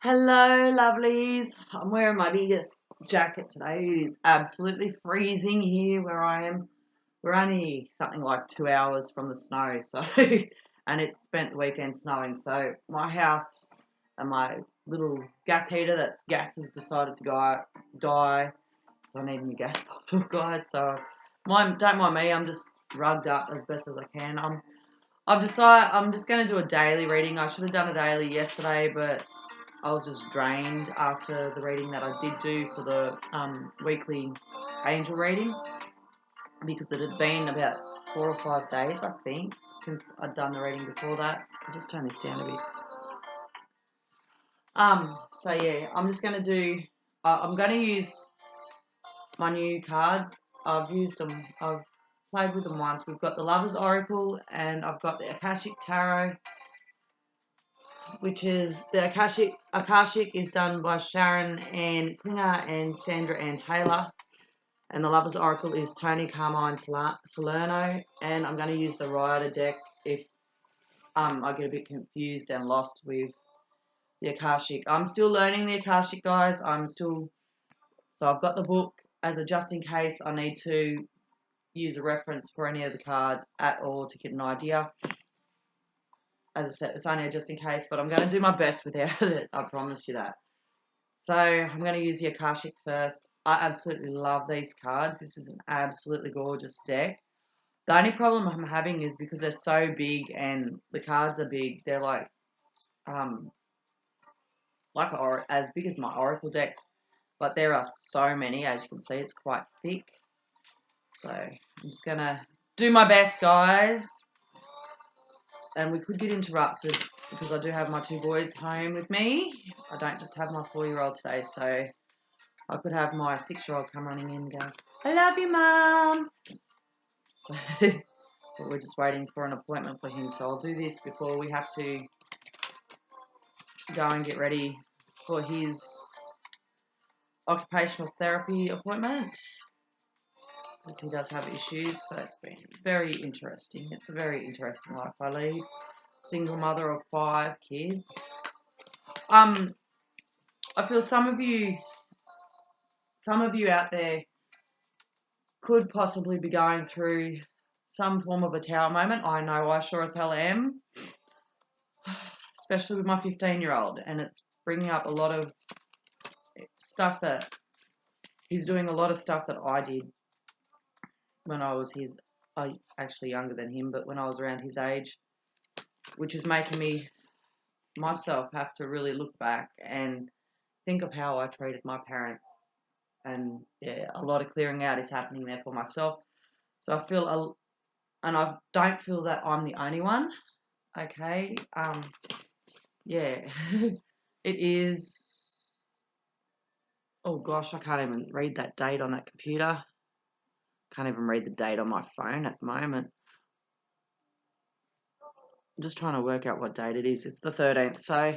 Hello, lovelies. I'm wearing my biggest jacket today. It is absolutely freezing here where I am. We're only something like 2 hours from the snow, so and it spent the weekend snowing. So my house and my little gas heater, that's gas, has decided to die. So I need a new gas bottle, guys. So don't mind me. I'm just rugged up as best as I can. I've decided I'm just going to do a daily reading. I should have done a daily yesterday, but I was just drained after the reading that I did do for the weekly angel reading because it had been about 4 or 5 days, I think, since I'd done the reading before that. I'll just turn this down a bit. So yeah, I'm just going to do, I'm going to use my new cards. I've used them, I've played with them once. We've got the Lover's Oracle and I've got the Akashic Tarot, which is the Akashic is done by Sharon Ann Klinger and Sandra Ann Taylor, and the Lover's Oracle is Tony Carmine Salerno, and I'm going to use the Rider deck if I get a bit confused and lost with the Akashic. I'm still learning the Akashic, guys. So I've got the book as a just in case I need to use a reference for any of the cards at all to get an idea. As I said, it's only just in case, but I'm going to do my best without it. I promise you that. So I'm going to use the Akashic first. I absolutely love these cards. This is an absolutely gorgeous deck. The only problem I'm having is because they're so big and the cards are big. They're like as big as my Oracle decks, but there are so many. As you can see, it's quite thick. So I'm just going to do my best, guys. And we could get interrupted because I do have my two boys home with me. I don't just have my 4-year-old today, so I could have my 6-year-old come running in and go, "I love you, Mum." So, but we're just waiting for an appointment for him, so I'll do this before we have to go and get ready for his occupational therapy appointment because he does have issues, so it's been very interesting. It's a very interesting life I lead. Single mother of 5 kids. I feel some of you out there could possibly be going through some form of a tower moment. I know I sure as hell am, especially with my 15-year-old, and it's bringing up a lot of stuff that he's doing, a lot of stuff that I did when I was actually younger than him, but when I was around his age, which is making me myself have to really look back and think of how I treated my parents. And yeah, a lot of clearing out is happening there for myself. So I feel, and I don't feel that I'm the only one. Okay. Yeah, it is. Oh gosh, I can't even read that date on that computer. Can't even read the date on my phone at the moment. I'm just trying to work out what date it is. It's the 13th. So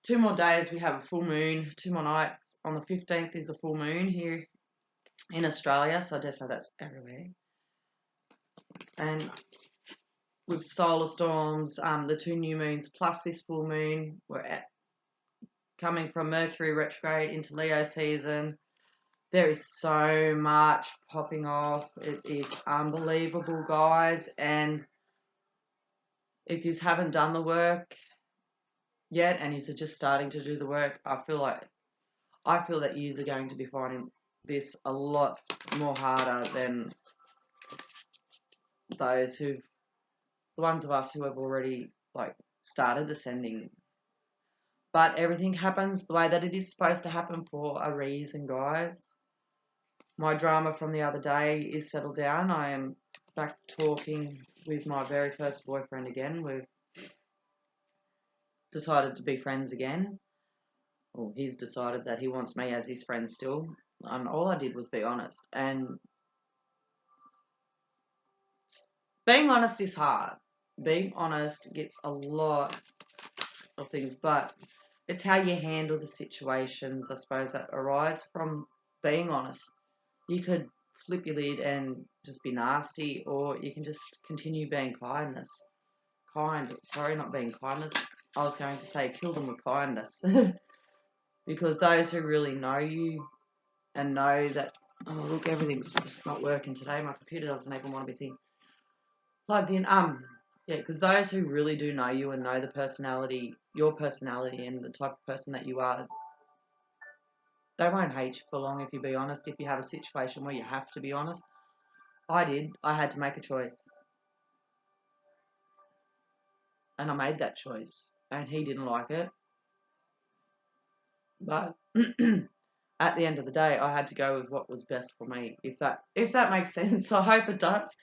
2 more days we have a full moon. 2 more nights. On the 15th is a full moon here in Australia. So I dare say that's everywhere. And with solar storms, the 2 new moons plus this full moon, coming from Mercury retrograde into Leo season. There is so much popping off. It is unbelievable, guys. And if you haven't done the work yet and you're just starting to do the work, I feel that you are going to be finding this a lot more harder than the ones of us who have already started ascending. But everything happens the way that it is supposed to happen for a reason, guys. My drama from the other day is settled down. I am back talking with my very first boyfriend again. We've decided to be friends again. Well, he's decided that he wants me as his friend still. And all I did was be honest. And being honest is hard. Being honest gets a lot of things, but it's how you handle the situations, I suppose, that arise from being honest. You could flip your lid and just be nasty, or you can just continue being kind. Sorry, not being kindness. I was going to say kill them with kindness. because those who really know you and know that, oh look, everything's just not working today. My computer doesn't even want to be plugged in. Yeah, because those who really do know you and know the personality, your personality and the type of person that you are, they won't hate you for long if you be honest. If you have a situation where you have to be honest, I did. I had to make a choice, and I made that choice, and he didn't like it. But at the end of the day, I had to go with what was best for me. If that makes sense, I hope it does.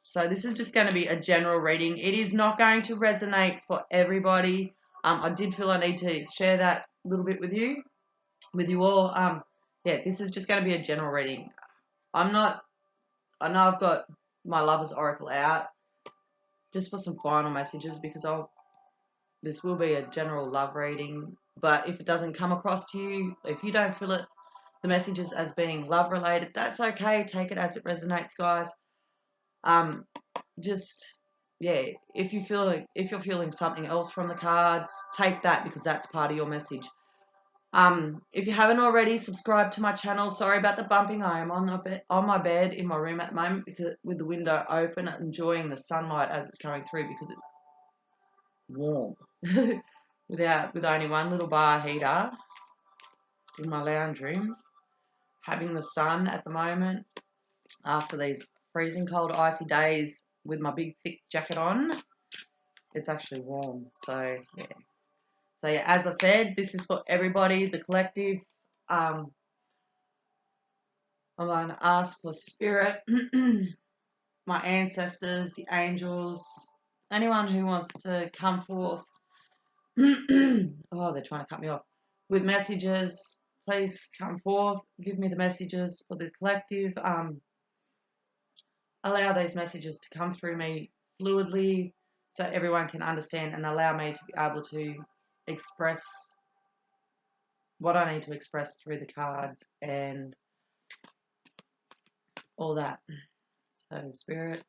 So this is just going to be a general reading. It is not going to resonate for everybody. I did feel I need to share that a little bit with you all. Yeah, this is just going to be a general reading. I know I've got my Lover's Oracle out just for some final messages, because this will be a general love reading. But if it doesn't come across to you, if you don't feel the messages as being love related, that's okay. Take it as it resonates, guys. Just, yeah, if you're feeling something else from the cards, take that, because that's part of your message. If you haven't already, subscribe to my channel. Sorry about the bumping. I am on my bed in my room at the moment, because with the window open, enjoying the sunlight as it's coming through, because it's warm. with only one little bar heater in my lounge room, having the sun at the moment after these freezing cold icy days with my big thick jacket on. It's actually warm. So yeah, as I said, this is for everybody, the collective. I'm going to ask for spirit, my ancestors, the angels, anyone who wants to come forth. Oh, they're trying to cut me off. With messages, please come forth. Give me the messages for the collective. Allow these messages to come through me fluidly, so everyone can understand, and allow me to be able to express what I need to express through the cards and all that. So, Spirit,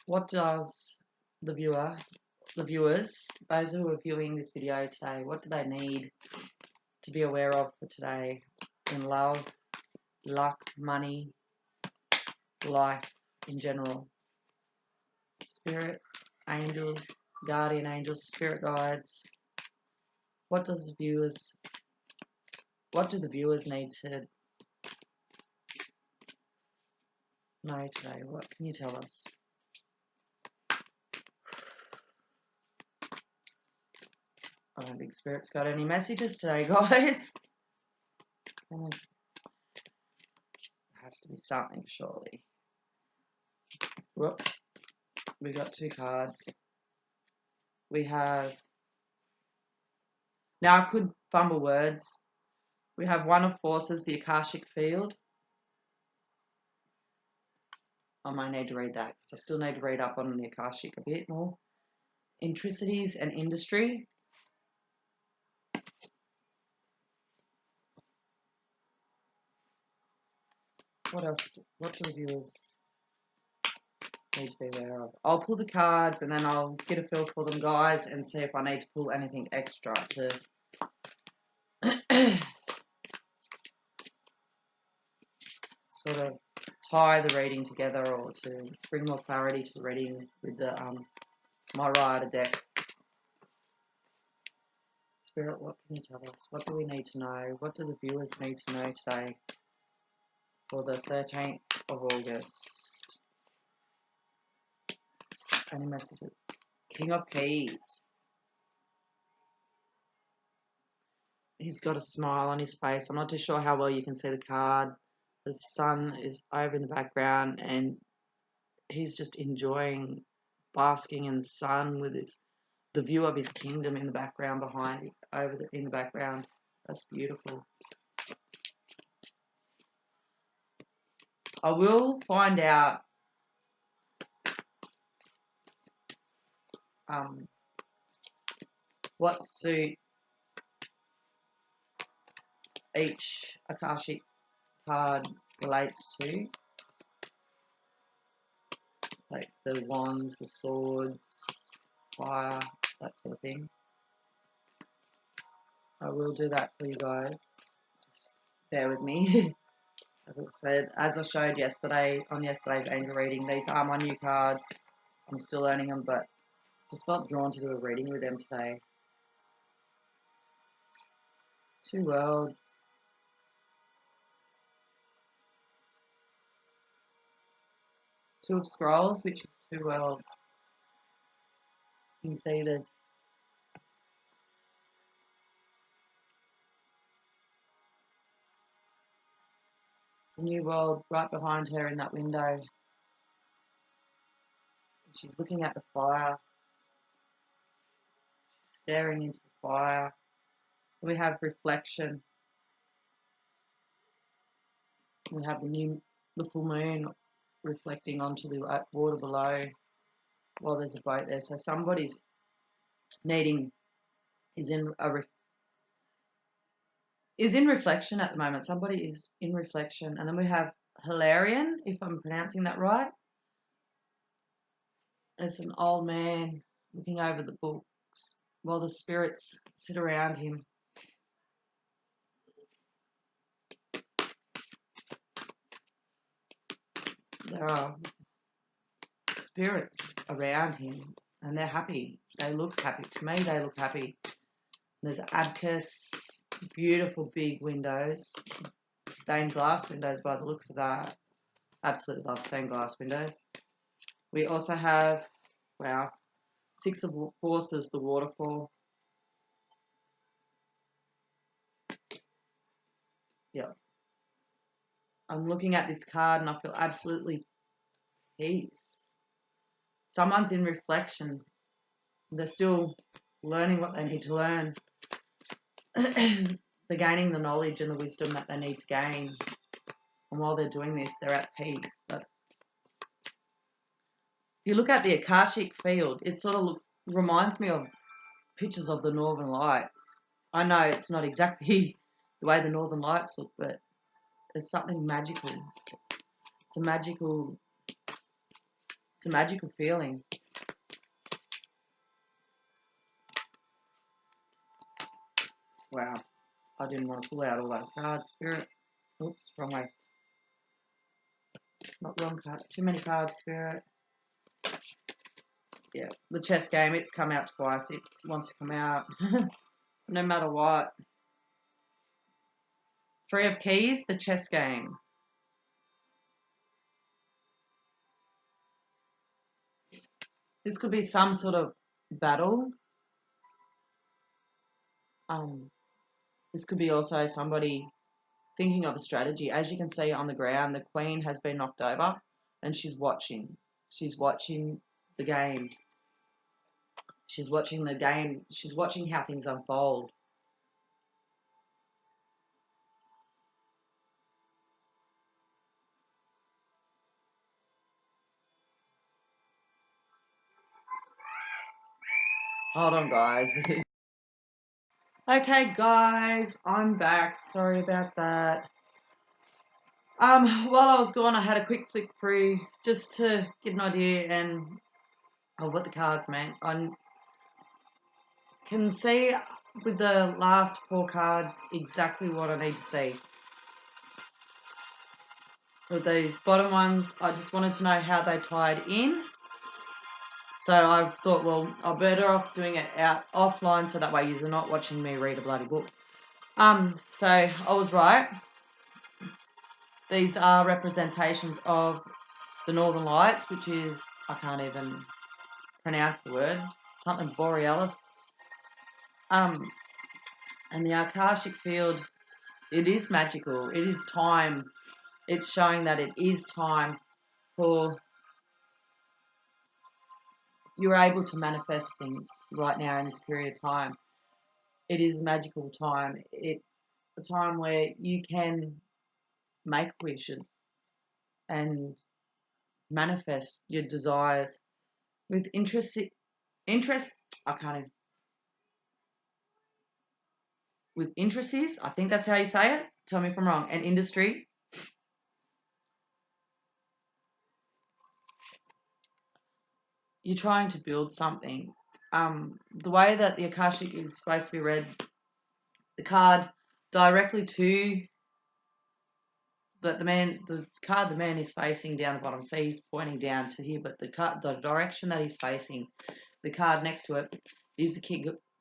what does the viewers, those who are viewing this video today, what do they need to be aware of for today in love, luck, money, life in general? Spirit, angels, guardian angels, spirit guides, what do the viewers need to know today? What can you tell us? I don't think Spirit's got any messages today, guys. There has to be something, surely. Whoop. We got two cards. We have... Now, I could fumble words. We have One of Forces, the Akashic Field. I might need to read that, because I still need to read up on the Akashic a bit more. Intricities and Industry. What else? What do the viewers need to be aware of? I'll pull the cards and then I'll get a feel for them, guys, and see if I need to pull anything extra to sort of tie the reading together, or to bring more clarity to the reading with the my rider deck. Spirit, what can you tell us? What do we need to know? What do the viewers need to know today for the 13th of August? Any messages? King of Keys. He's got a smile on his face. I'm not too sure how well you can see the card. The sun is over in the background, and he's just enjoying basking in the sun with the view of his kingdom in the background behind, in the background. That's beautiful. I will find out what suit each Akashic card relates to, like the wands, the swords, fire, that sort of thing. I will do that for you guys. Just bear with me. As I said, as I showed yesterday on yesterday's angel reading, these are my new cards. I'm still learning them, but just felt drawn to do a reading with them today. Two worlds. Two of scrolls, which is two worlds. You can see there's a new world right behind her in that window. She's looking at the fire, staring into the fire. We have reflection. We have the full moon reflecting onto the water below while there's a boat there. So somebody's is in reflection at the moment. Somebody is in reflection. And then we have Hilarion, if I'm pronouncing that right. It's an old man looking over the books while the spirits sit around him. There are spirits around him and they're happy. They look happy. To me, they look happy. There's abacus, beautiful big windows, stained glass windows by the looks of that. Absolutely love stained glass windows. We also have, wow, Six of Forces, the waterfall. Yeah. I'm looking at this card and I feel absolutely peace. Someone's in reflection. They're still learning what they need to learn. They're gaining the knowledge and the wisdom that they need to gain. And while they're doing this, they're at peace. If you look at the Akashic field, it sort of reminds me of pictures of the Northern Lights. I know it's not exactly the way the Northern Lights look, but there's something magical. It's a magical feeling. Wow. I didn't want to pull out all those cards, Spirit. Oops, wrong way. Not wrong card. Too many cards, Spirit. Yeah, the chess game, it's come out twice. It wants to come out no matter what. Three of Keys, the chess game. This could be some sort of battle. This could be also somebody thinking of a strategy. As you can see on the ground, the Queen has been knocked over and she's watching. She's watching the game. She's watching the game. She's watching how things unfold. Hold on, guys. Okay, guys, I'm back. Sorry about that. While I was gone, I had a quick flick through just to get an idea of what the cards meant. I can see with the last four cards exactly what I need to see. With these bottom ones, I just wanted to know how they tied in. So I thought, well, I'm better off doing it out offline so that way you're not watching me read a bloody book. So I was right. These are representations of the Northern Lights, which is, I can't even pronounce the word, something borealis. And the Akashic field, it is magical. It is time. It's showing that it is time for you're able to manifest things right now in this period of time. It is a magical time. It's a time where you can make wishes and manifest your desires with interest. I can't even. With interests, I think that's how you say it. Tell me if I'm wrong. And industry. You're trying to build something. The way that the Akashic is supposed to be read the card directly to the man. The card the man is facing down the bottom. See, he's pointing down to here, but the direction that he's facing, the card next to it is the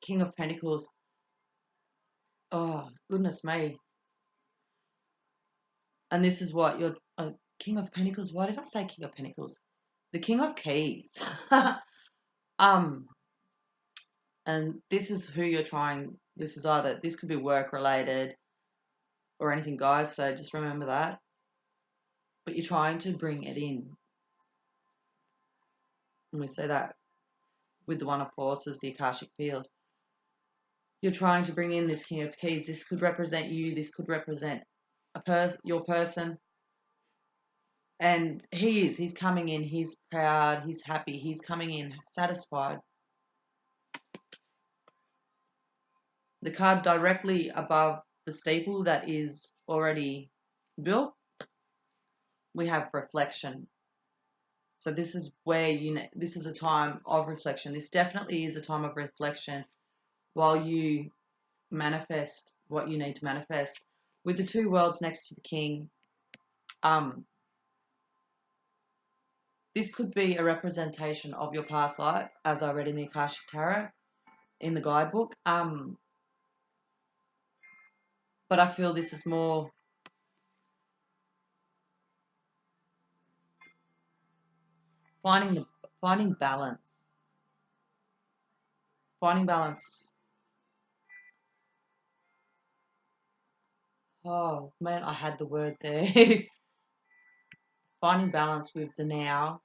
King of Pentacles. Oh, goodness me. And this is what your King of Pentacles. Why did I say King of Pentacles? The King of Keys. And this is who you're trying. This could be work related or anything, guys. So just remember that. But you're trying to bring it in. And we say that with the One of Forces, the Akashic Field. You're trying to bring in this King of Keys. This could represent you. This could represent your person. And he's coming in. He's proud. He's happy. He's coming in satisfied. The card directly above the steeple that is already built, we have reflection. So this is where this is a time of reflection. This definitely is a time of reflection while you manifest what you need to manifest. With the two worlds next to the king, this could be a representation of your past life, as I read in the Akashic Tarot, in the guidebook. But I feel this is more finding balance. Finding balance. Oh man, I had the word there. Finding balance with the now,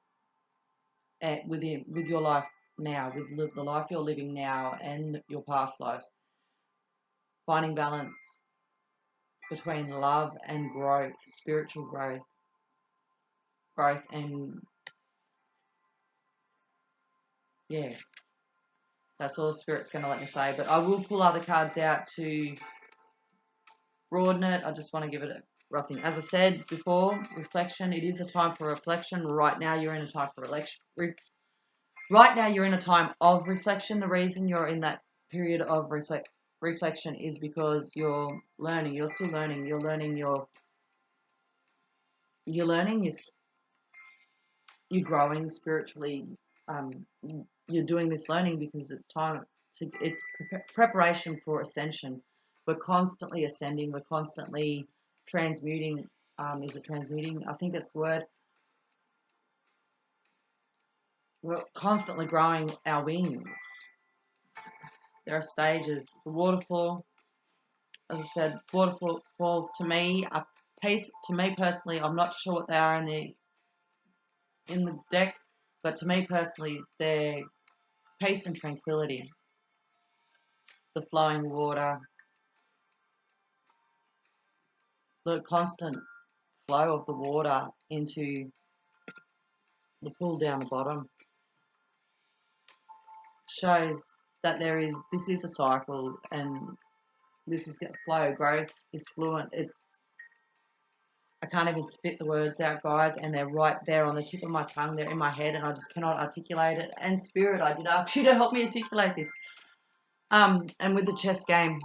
with your life now, with the life you're living now and your past lives. Finding balance between love and growth, spiritual growth, and yeah, that's all Spirit's going to let me say. But I will pull other cards out to broaden it. I just want to give it a rough thing. As I said before, reflection. It is a time for reflection. Right now, you're in a time for election. Right now, you're in a time of reflection. The reason you're in that period of reflection is because you're learning. You're still learning. You're learning you're growing spiritually. You're doing this learning because it's preparation for ascension. We're constantly ascending. We're constantly transmuting. Is it transmuting? I think it's the word. We're constantly growing our wings. There are stages. The waterfall, as I said, waterfalls to me are peace. To me personally, I'm not sure what they are in the deck, but to me personally, they're peace and tranquility. The flowing water, the constant flow of the water into the pool down the bottom shows that this is a cycle, and this is going to flow. Growth is fluent. I can't even spit the words out, guys, and they're right there on the tip of my tongue. They're in my head, and I just cannot articulate it. And Spirit, I did ask you to help me articulate this. And with the chess game,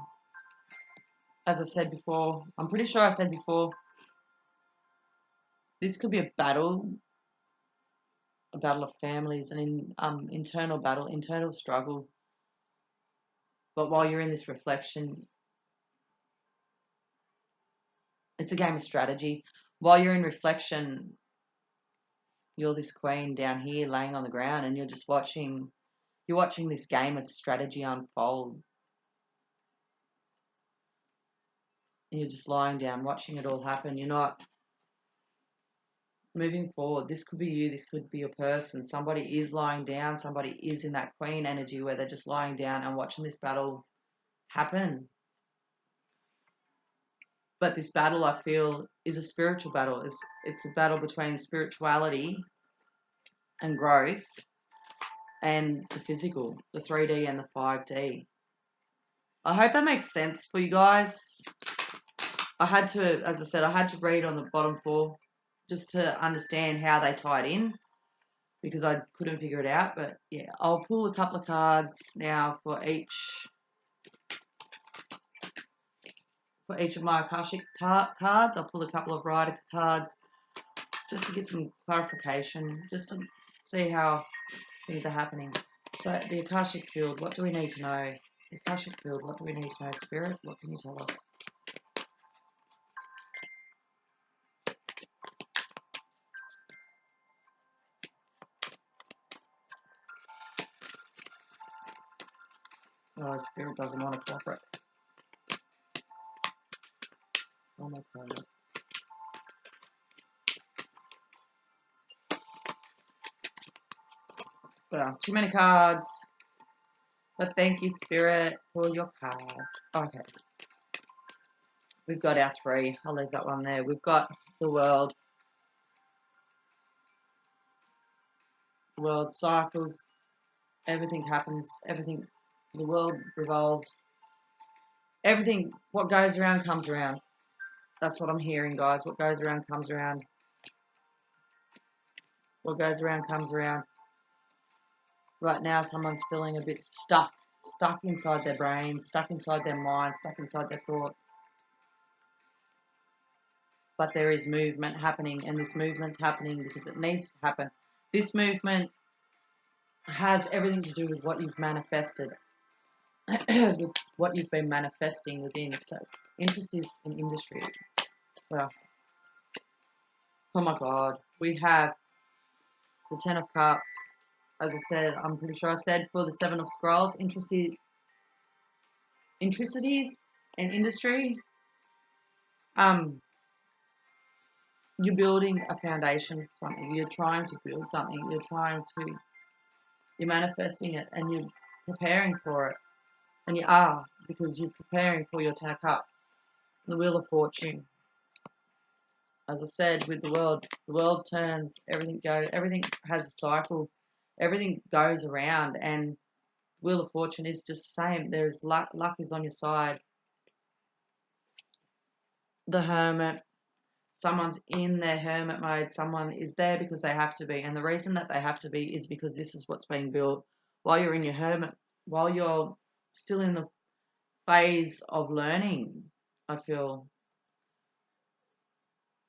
as I said before, I'm pretty sure I said before, this could be a battle of families, and internal battle, internal struggle. But while you're in this reflection, it's a game of strategy. While you're in reflection, you're this queen down here laying on the ground, and you're watching this game of strategy unfold. And you're just lying down, watching it all happen. You're not moving forward. This could be you. This could be a person. Somebody is lying down. Somebody is in that queen energy where they're just lying down and watching this battle happen. But this battle, I feel, is a spiritual battle. It's a battle between spirituality and growth and the physical, the 3D and the 5D. I hope that makes sense for you guys. As I said, I had to read on the bottom four just to understand how they tied in, because I couldn't figure it out. But yeah, I'll pull a couple of cards now for each for each of my Akashic cards. I'll pull a couple of Rider cards just to get some clarification, just to see how things are happening. So the Akashic field, what do we need to know? The Akashic field, what do we need to know? Spirit, what can you tell us? Oh, Spirit doesn't want to cooperate. Oh my God. Well, too many cards. But thank you, Spirit, for your cards. Okay. We've got our 3. I'll leave that one there. We've got the world. The world cycles. Everything happens. Everything. The world revolves. Everything. What goes around comes around. That's what I'm hearing, guys. What goes around comes around. What goes around comes around. Right now, someone's feeling a bit stuck. Stuck inside their brain. Stuck inside their mind. Stuck inside their thoughts. But there is movement happening, and this movement's happening because it needs to happen. This movement has everything to do with what you've manifested, with what you've been manifesting within. So, interest is in industry. Well, oh my God, we have the 10 of Cups. As I said, I'm pretty sure I said for the 7 of Scrolls, intricacies and industry. You're building a foundation for something. You're trying to build something. You're manifesting it, and you're preparing for it. And you are, because you're preparing for your 10 of Cups. The Wheel of Fortune. As I said, with the world turns, everything has a cycle, everything goes around, and Wheel of Fortune is just the same. There's luck is on your side. The Hermit. Someone's in their hermit mode. Someone is there because they have to be. And the reason that they have to be is because this is what's being built while you're in your hermit, while you're still in the phase of learning, I feel.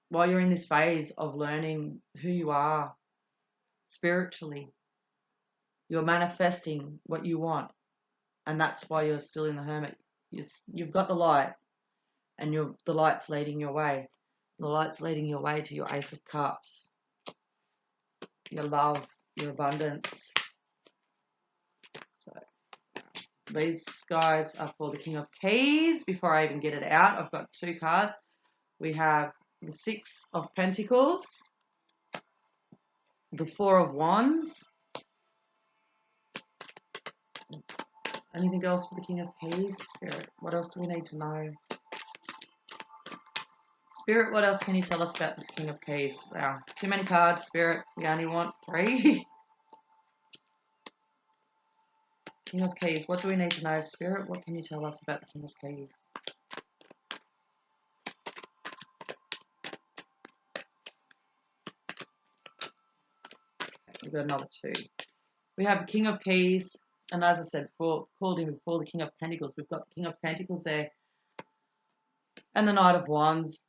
While you're in this phase of learning who you are spiritually, you're manifesting what you want. And that's why you're still in the hermit. You've got the light, and the light's leading your way. The light's leading your way to your Ace of Cups, your love, your abundance. So these guys are for the King of Keys. Before I even get it out, I've got 2 cards. We have the 6 of Pentacles, the 4 of Wands. Anything else for the King of Keys? Spirit, what else do we need to know? Spirit, what else can you tell us about this King of Keys? Wow, too many cards, Spirit. We only want 3. King of Keys, what do we need to know? Spirit, what can you tell us about the King of Keys? We've got another 2. We have the King of Keys, and as I said before, called him before the King of Pentacles. We've got the King of Pentacles there, and the Knight of Wands.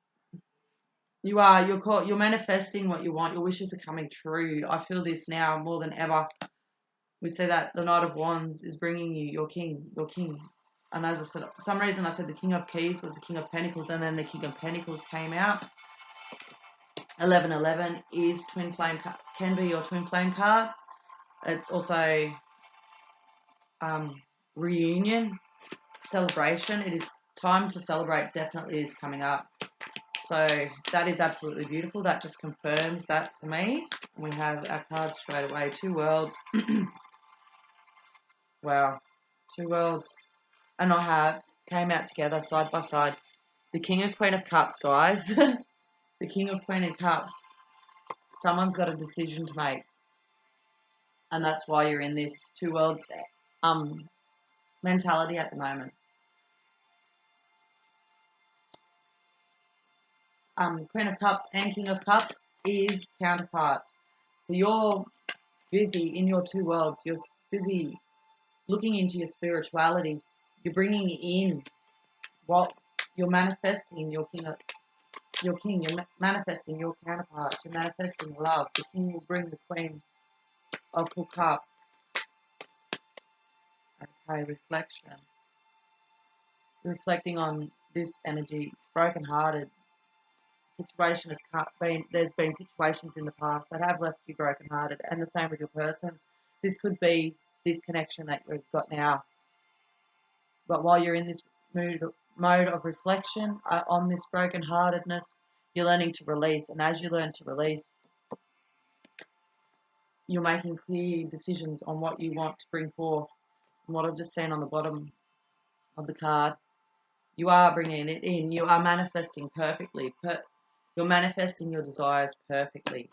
You're manifesting what you want. Your wishes are coming true. I feel this now more than ever. We say that the Knight of Wands is bringing you your king. And as I said, for some reason I said the King of Keys was the King of Pentacles, and then the King of Pentacles came out. 1111 is twin flame, can be your twin flame card. It's also reunion, celebration. It is time to celebrate, definitely is coming up. So that is absolutely beautiful. That just confirms that for me. And we have our cards straight away. 2 worlds. Wow. 2 worlds. And came out together side by side. The King and Queen of Cups, guys. The King of Queen of Cups. Someone's got a decision to make. And that's why you're in this 2 worlds mentality at the moment. Queen of Cups and King of Cups is counterparts. So you're busy in your 2 worlds. You're busy looking into your spirituality. You're bringing in what you're manifesting your king, you're manifesting your counterparts, you're manifesting love. The king will bring the queen of cup. Okay, reflection. Reflecting on this energy, broken-hearted. Situation has been, there's been situations in the past that have left you broken-hearted, and the same with your person. This could be this connection that you've got now. But while you're in this mode of reflection on this broken-heartedness, you're learning to release, and as you learn to release, you're making clear decisions on what you want to bring forth. And what I've just seen on the bottom of the card, you are bringing it in. You are manifesting perfectly. You're manifesting your desires perfectly.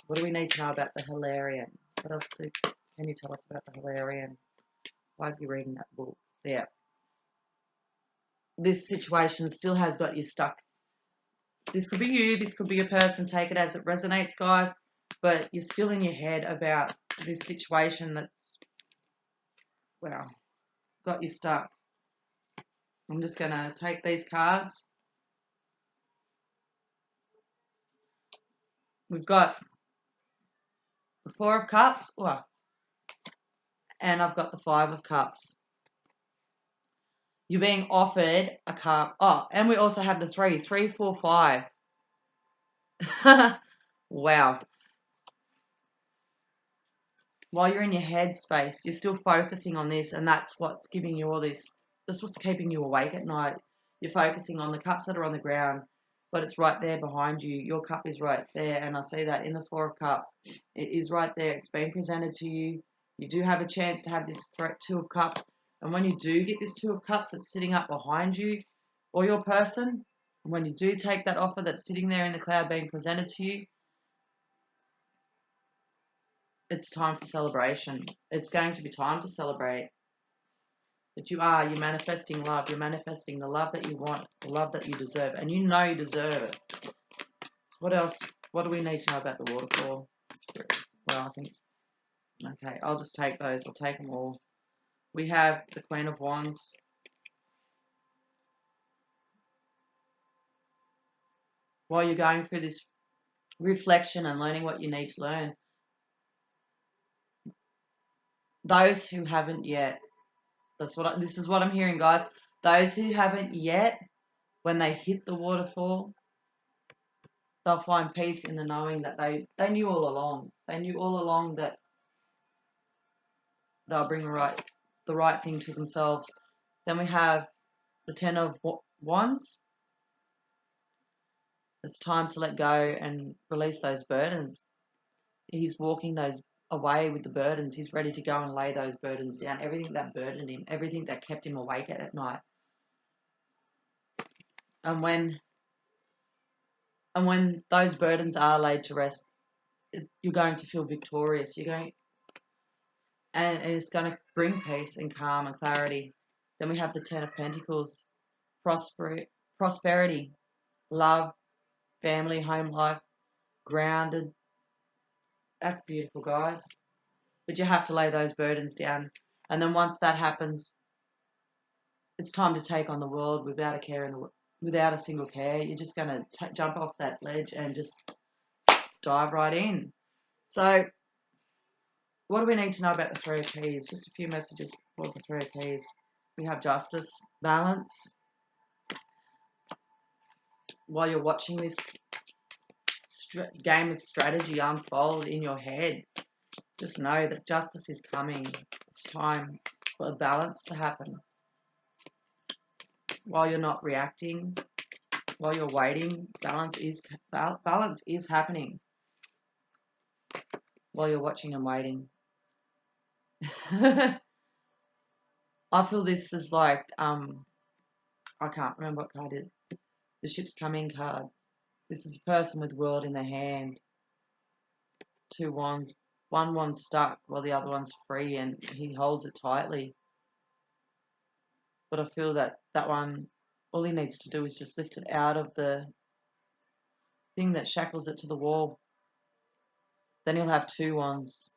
So what do we need to know about the Hilarion? What else can you tell us about the Hilarion? Why is he reading that book? Yeah. This situation still has got you stuck. This could be you. This could be a person. Take it as it resonates, guys. But you're still in your head about this situation that's, well, got you stuck. I'm just going to take these cards. We've got the Four of Cups, and I've got the Five of Cups. You're being offered a cup. Oh, and we also have the 3, 3, 4, 5. Wow. While you're in your head space, you're still focusing on this, and that's what's giving you all this. That's what's keeping you awake at night. You're focusing on the cups that are on the ground, but it's right there behind you. Your cup is right there, and I see that in the Four of Cups. It is right there. It's been presented to you. You do have a chance to have this Two of Cups, and when you do get this Two of Cups that's sitting up behind you or your person, and when you do take that offer that's sitting there in the cloud being presented to you, it's time for celebration. It's going to be time to celebrate. But you're manifesting love. You're manifesting the love that you want, the love that you deserve, and you know you deserve it. So what else? What do we need to know about the waterfall? Well, I think, okay, I'll just take those. I'll take them all. We have the Queen of Wands. While you're going through this reflection and learning what you need to learn, those who haven't yet, this is what I'm hearing, guys. Those who haven't yet, when they hit the waterfall, they'll find peace in the knowing that they knew all along. They knew all along that they'll bring the right thing to themselves. Then we have the Ten of Wands. It's time to let go and release those burdens. He's walking those away with the burdens. He's ready to go and lay those burdens down. Everything that burdened him, everything that kept him awake at night. And when those burdens are laid to rest, you're going to feel victorious. And it's going to bring peace and calm and clarity. Then we have the Ten of Pentacles, prosperity, love, family, home life, grounded. That's beautiful, guys. But you have to lay those burdens down. And then once that happens, it's time to take on the world without a single care. You're just going to jump off that ledge and just dive right in. So what do we need to know about the Three of Keys? Just a few messages for the Three of Keys. We have justice, balance. While you're watching this game of strategy unfold in your head, just know that justice is coming. It's time for a balance to happen. While you're not reacting, while you're waiting, balance is happening. While you're watching and waiting. I feel this is like, I can't remember what card it is. The Ship's Coming card. This is a person with world in their hand. Two wands. One wand's stuck while the other one's free and he holds it tightly. But I feel that one, all he needs to do is just lift it out of the thing that shackles it to the wall. Then he'll have two wands.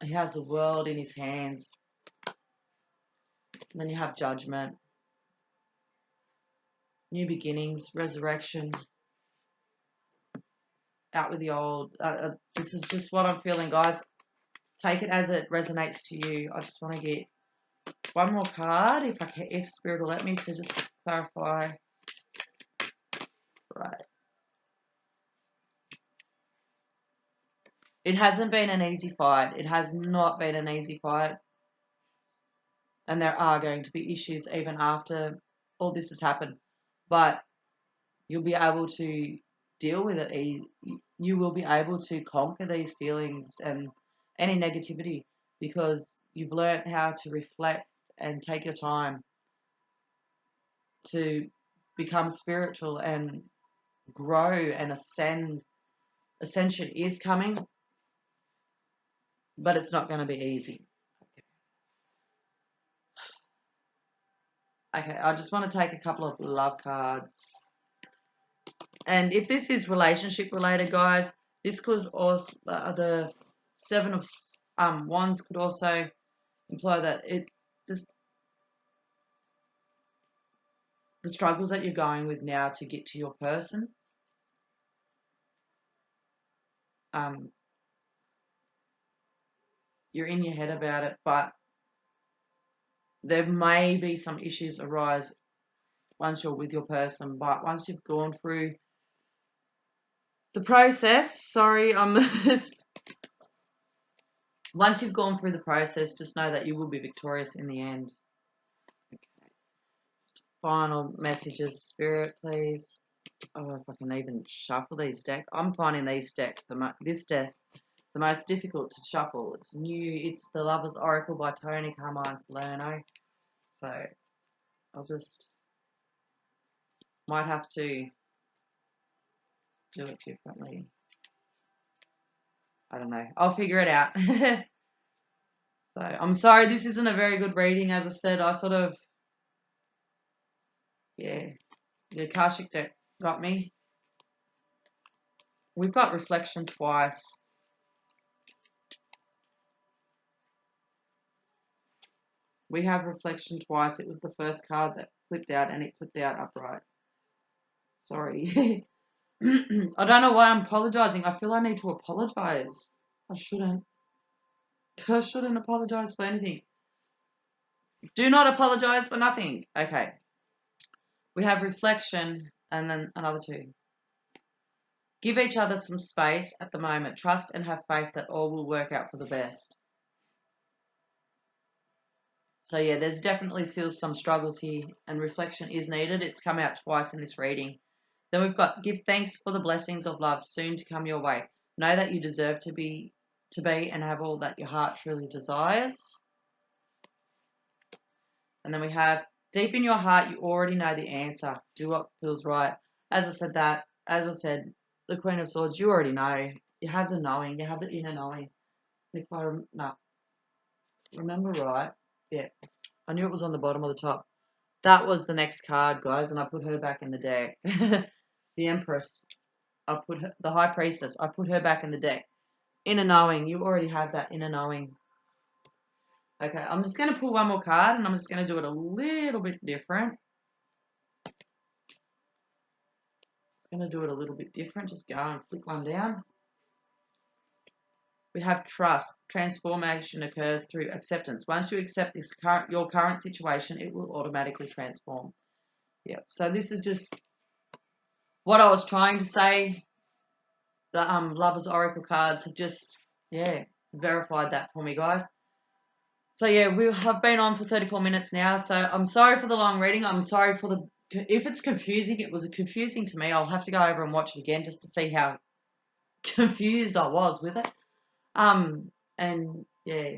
He has the world in his hands. And then you have Judgment. New beginnings, resurrection, out with the old. This is just what I'm feeling, guys. Take it as it resonates to you. I just want to get one more card, if I can, if Spirit will let me, to just clarify. Right. It hasn't been an easy fight. It has not been an easy fight. And there are going to be issues even after all this has happened. But you'll be able to deal with it. You will be able to conquer these feelings and any negativity because you've learned how to reflect and take your time to become spiritual and grow and ascend. Ascension is coming, but it's not going to be easy. Okay, I just want to take a couple of love cards. And if this is relationship related, guys, this could also, the Seven of Wands could also imply that it just, the struggles that you're going with now to get to your person, you're in your head about it, but there may be some issues arise once you're with your person. But once you've gone through the process, once you've gone through the process, just know that you will be victorious in the end. Okay. Final messages, Spirit, please. Oh, if I can even shuffle these decks. I'm finding these decks, this deck, the most difficult to shuffle. It's new. It's the Lover's Oracle by Tony Carmine Salerno. So I'll just, might have to do it differently. I don't know. I'll figure it out. So I'm sorry, this isn't a very good reading. As I said, I sort of, yeah, the Akashic deck got me. We've got reflection twice. We have reflection twice. It was the first card that flipped out, and it flipped out upright. Sorry. I don't know why I'm apologising. I feel I need to apologise. I shouldn't. I shouldn't apologise for anything. Do not apologise for nothing. Okay. We have reflection and then another two. Give each other some space at the moment. Trust and have faith that all will work out for the best. So yeah, there's definitely still some struggles here and reflection is needed. It's come out twice in this reading. Then we've got give thanks for the blessings of love soon to come your way. Know that you deserve to be and have all that your heart truly desires. And then we have deep in your heart, you already know the answer. Do what feels right. As I said, the Queen of Swords, you already know. You have the knowing. You have the inner knowing. If I remember right, yeah, I knew it was on the bottom or the top. That was the next card, guys, and I put her back in the deck. The Empress. The High Priestess. I put her back in the deck. Inner knowing. You already have that inner knowing. Okay, I'm just going to pull one more card, and I'm just going to do it a little bit different. Going to do it a little bit different. Just go and flick one down. We have trust. Transformation occurs through acceptance. Once you accept your current situation, it will automatically transform. Yeah. So this is just what I was trying to say. The Lover's Oracle cards have just, yeah, verified that for me, guys. So yeah, we have been on for 34 minutes now. So I'm sorry for the long reading. I'm sorry for if it's confusing. It was confusing to me. I'll have to go over and watch it again just to see how confused I was with it. And yeah,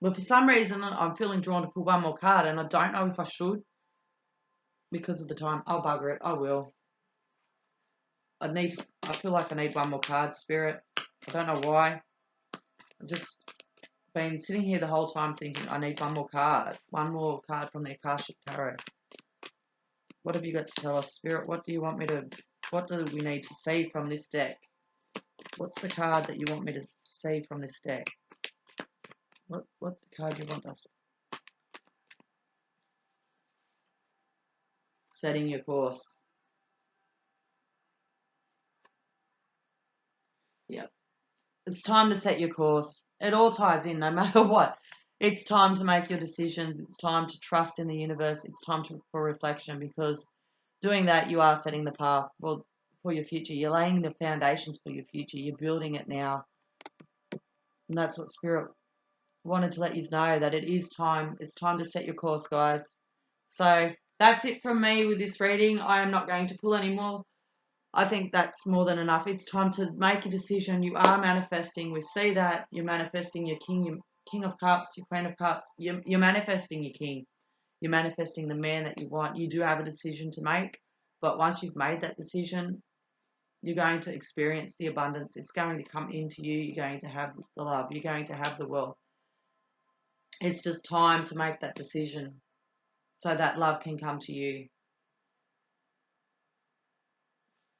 but for some reason I'm feeling drawn to pull one more card, and I don't know if I should because of the time. I'll bugger it. I will. I feel like I need one more card, Spirit. I don't know why. I've just been sitting here the whole time thinking I need one more card. One more card from the Akashic Tarot. What have you got to tell us, Spirit? What do we need to see from this deck? What's the card that you want me to see from this deck? What's the card you want us? setting your course. Yep. It's time to set your course. It all ties in no matter what. It's time to make your decisions. It's time to trust in the universe. It's time for reflection, because doing that, you are setting the path for your future. You're laying the foundations for your future. You're building it now. And that's what Spirit wanted to let you know, that it is time. It's time to set your course, guys. So that's it from me with this reading. I am not going to pull anymore. I think that's more than enough. It's time to make a decision. You are manifesting. We see that you're manifesting your King of Cups, your Queen of Cups. You're manifesting your king. You're manifesting the man that you want. You do have a decision to make, but once you've made that decision, you're going to experience the abundance. It's going to come into you. You're going to have the love. You're going to have the wealth. It's just time to make that decision so that love can come to you.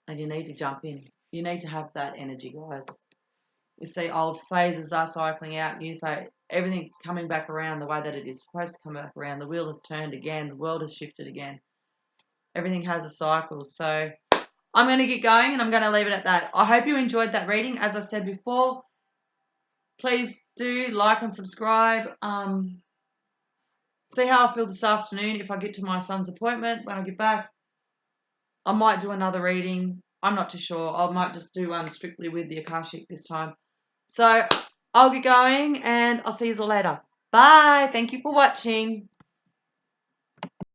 And you need to jump in. You need to have that energy, guys. You see old phases are cycling out, new phase, everything's coming back around the way that it is supposed to come back around. The wheel has turned again. The world has shifted again. Everything has a cycle. So I'm going to get going and I'm going to leave it at that. I hope you enjoyed that reading. As I said before, please do like and subscribe. See how I feel this afternoon. If I get to my son's appointment when I get back, I might do another reading. I'm not too sure. I might just do one strictly with the Akashic this time. So I'll get going and I'll see you all later. Bye. Thank you for watching.